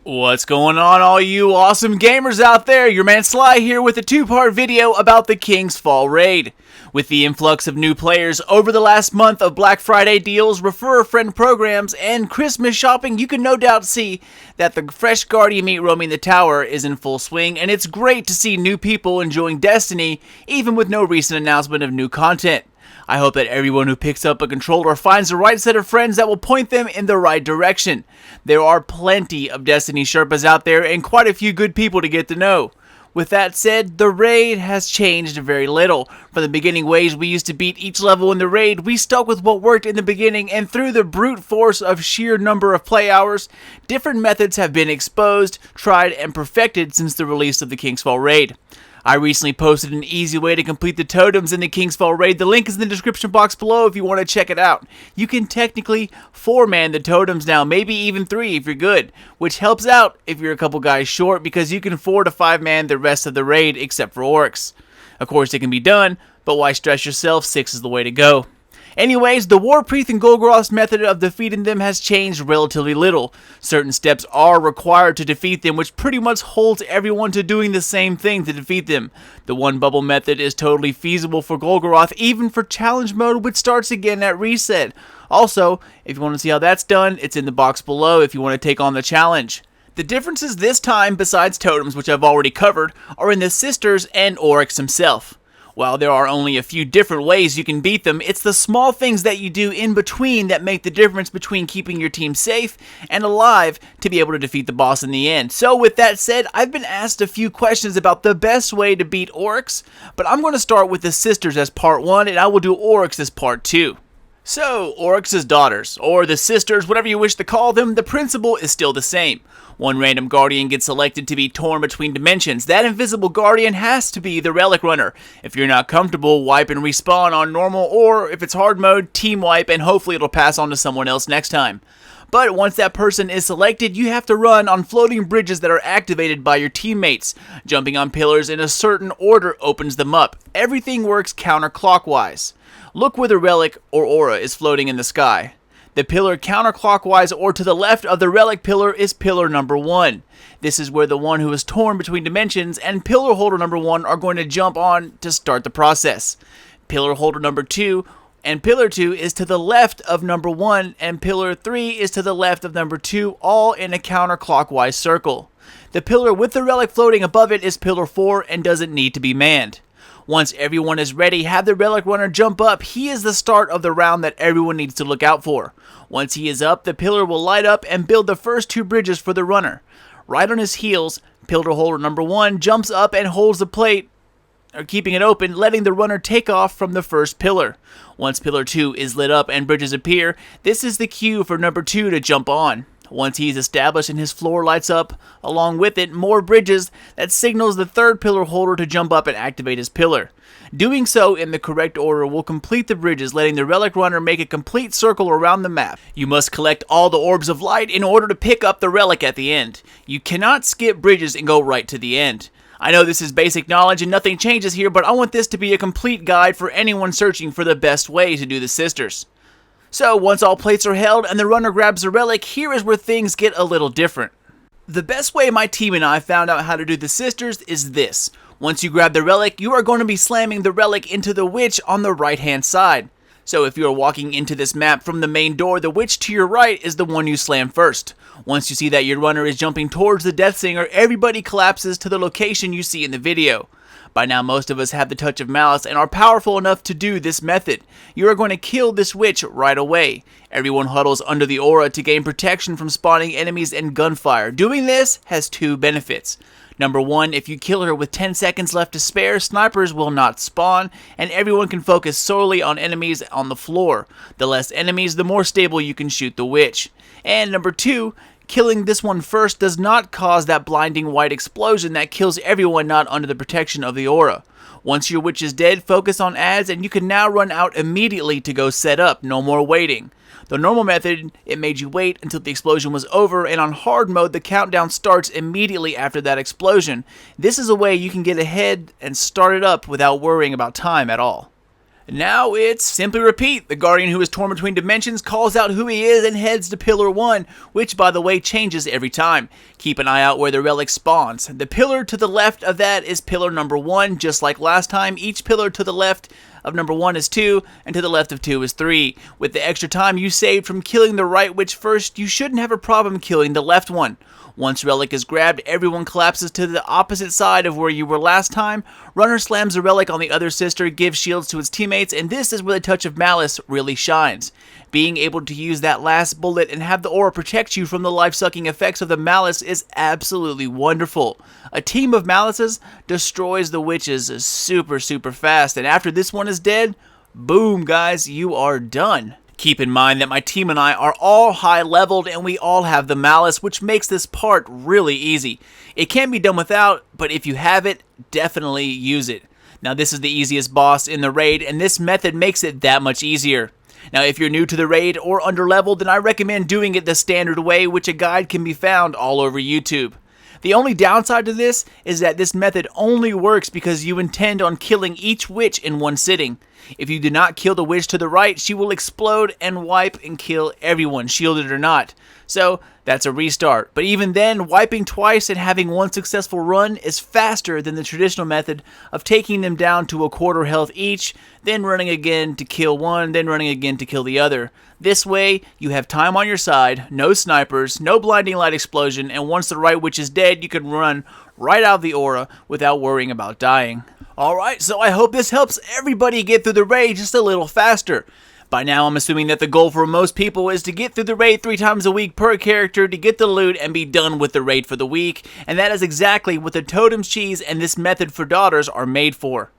What's going on, all you awesome gamers out there? Your man Sly here with a two-part video about the King's Fall Raid. With the influx of new players over the last month of Black Friday deals, refer a friend programs, and Christmas shopping, you can no doubt see that the fresh Guardian meat roaming the tower is in full swing, and it's great to see new people enjoying Destiny, even with no recent announcement of new content. I hope that everyone who picks up a controller finds the right set of friends that will point them in the right direction. There are plenty of Destiny Sherpas out there and quite a few good people to get to know. With that said, the raid has changed very little. From the beginning ways we used to beat each level in the raid, we stuck with what worked in the beginning, and through the brute force of sheer number of play hours, different methods have been exposed, tried, and perfected since the release of the King's Fall Raid. I recently posted an easy way to complete the totems in the King's Fall Raid. The link is in the description box below if you want to check it out. You can technically 4-man the totems now, maybe even 3 if you're good, which helps out if you're a couple guys short because you can 4 to 5-man the rest of the raid except for Oryx. Of course it can be done, but why stress yourself? 6 is the way to go. Anyways, the War Priest and Golgoroth's method of defeating them has changed relatively little. Certain steps are required to defeat them, which pretty much holds everyone to doing the same thing to defeat them. The one bubble method is totally feasible for Golgoroth, even for challenge mode, which starts again at reset. Also, if you want to see how that's done, it's in the box below if you want to take on the challenge. The differences this time, besides totems, which I've already covered, are in the sisters and Oryx himself. While there are only a few different ways you can beat them, it's the small things that you do in between that make the difference between keeping your team safe and alive to be able to defeat the boss in the end. So with that said, I've been asked a few questions about the best way to beat Oryx, but I'm going to start with the sisters as part 1 and I will do Oryx as part 2. So, Oryx's daughters, or the sisters, whatever you wish to call them, the principle is still the same. One random guardian gets selected to be torn between dimensions. That invisible guardian has to be the relic runner. If you're not comfortable, wipe and respawn on normal, or if it's hard mode, team wipe, and hopefully it'll pass on to someone else next time. But once that person is selected, you have to run on floating bridges that are activated by your teammates. Jumping on pillars in a certain order opens them up. Everything works counterclockwise. Look where the relic or aura is floating in the sky. The pillar counterclockwise or to the left of the relic pillar is pillar number 1. This is where the one who is torn between dimensions and pillar holder number 1 are going to jump on to start the process. Pillar holder number 2 and pillar 2 is to the left of number 1 and pillar 3 is to the left of number 2, all in a counterclockwise circle. The pillar with the relic floating above it is pillar 4 and doesn't need to be manned. Once everyone is ready, have the relic runner jump up. He is the start of the round that everyone needs to look out for. Once he is up, the pillar will light up and build the first 2 bridges for the runner. Right on his heels, pillar holder number 1 jumps up and holds the plate, keeping it open, letting the runner take off from the first pillar. Once pillar 2 is lit up and bridges appear, this is the cue for number 2 to jump on. Once he is established and his floor lights up, along with it, more bridges, that signals the third pillar holder to jump up and activate his pillar. Doing so in the correct order will complete the bridges, letting the relic runner make a complete circle around the map. You must collect all the orbs of light in order to pick up the relic at the end. You cannot skip bridges and go right to the end. I know this is basic knowledge and nothing changes here, but I want this to be a complete guide for anyone searching for the best way to do the sisters. So, once all plates are held and the runner grabs the relic, here is where things get a little different. The best way my team and I found out how to do the sisters is this. Once you grab the relic, you are going to be slamming the relic into the witch on the right hand side. So if you are walking into this map from the main door, the witch to your right is the one you slam first. Once you see that your runner is jumping towards the Death Singer, everybody collapses to the location you see in the video. By now most of us have the touch of malice and are powerful enough to do this method. You are going to kill this witch right away. Everyone huddles under the aura to gain protection from spawning enemies and gunfire. Doing this has 2 benefits. Number 1, if you kill her with 10 seconds left to spare, snipers will not spawn, and everyone can focus solely on enemies on the floor. The less enemies, the more stable you can shoot the witch. And number 2, killing this one first does not cause that blinding white explosion that kills everyone not under the protection of the aura. Once your witch is dead, focus on ads and you can now run out immediately to go set up, no more waiting. The normal method, it made you wait until the explosion was over, and on hard mode the countdown starts immediately after that explosion. This is a way you can get ahead and start it up without worrying about time at all. Now it's simply repeat. The Guardian who is torn between dimensions calls out who he is and heads to Pillar 1, which by the way changes every time. Keep an eye out where the relic spawns. The pillar to the left of that is pillar number 1, just like last time. Each pillar to the left of number 1 is 2, and to the left of 2 is 3. With the extra time you saved from killing the right witch first, you shouldn't have a problem killing the left one. Once relic is grabbed, everyone collapses to the opposite side of where you were last time. Runner slams the relic on the other sister, gives shields to his teammates, and this is where the touch of malice really shines. Being able to use that last bullet and have the aura protect you from the life-sucking effects of the malice is absolutely wonderful. A team of malices destroys the witches super fast, and after this one is dead, boom guys, you are done. Keep in mind that my team and I are all high leveled and we all have the malice, which makes this part really easy. It can be done without, but if you have it, definitely use it. Now this is the easiest boss in the raid, and this method makes it that much easier. Now if you're new to the raid or underleveled, then I recommend doing it the standard way, which a guide can be found all over YouTube. The only downside to this is that this method only works because you intend on killing each witch in one sitting. If you do not kill the witch to the right, she will explode and wipe and kill everyone, shielded or not. So that's a restart. But even then, wiping twice and having one successful run is faster than the traditional method of taking them down to a quarter health each, then running again to kill one, then running again to kill the other. This way, you have time on your side, no snipers, no blinding light explosion, and once the right witch is dead, you can run right out of the aura without worrying about dying. Alright, so I hope this helps everybody get through the raid just a little faster. By now, I'm assuming that the goal for most people is to get through the raid 3 times a week per character to get the loot and be done with the raid for the week, and that is exactly what the totem cheese and this method for daughters are made for.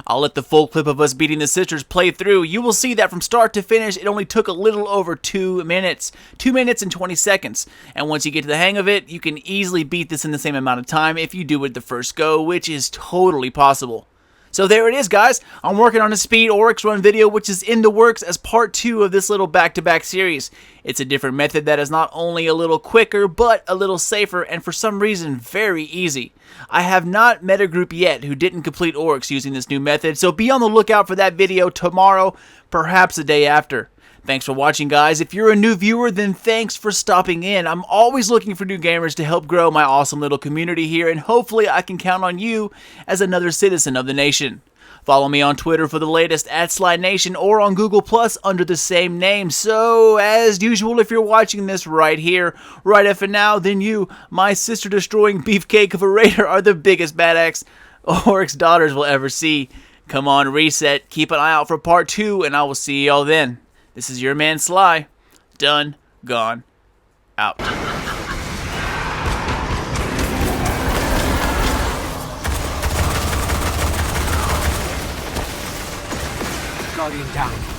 I'll let the full clip of us beating the sisters play through. You will see that from start to finish, it only took a little over 2 minutes. 2 minutes and 20 seconds. And once you get to the hang of it, you can easily beat this in the same amount of time if you do it the first go, which is totally possible. So there it is, guys. I'm working on a speed Oryx run video, which is in the works as part 2 of this little back-to-back series. It's a different method that is not only a little quicker, but a little safer, and for some reason, very easy. I have not met a group yet who didn't complete Oryx using this new method, so be on the lookout for that video tomorrow, perhaps the day after. Thanks for watching, guys. If you're a new viewer, then thanks for stopping in. I'm always looking for new gamers to help grow my awesome little community here, and hopefully I can count on you as another citizen of the nation. Follow me on Twitter for the latest at SlyNation or on Google Plus under the same name. So, as usual, if you're watching this right here, right after now, then you, my sister-destroying beefcake of a raider, are the biggest badass Oryx Daughters will ever see. Come on, reset. Keep an eye out for part 2, and I will see y'all then. This is your man Sly. Done, gone, out. Guardian down.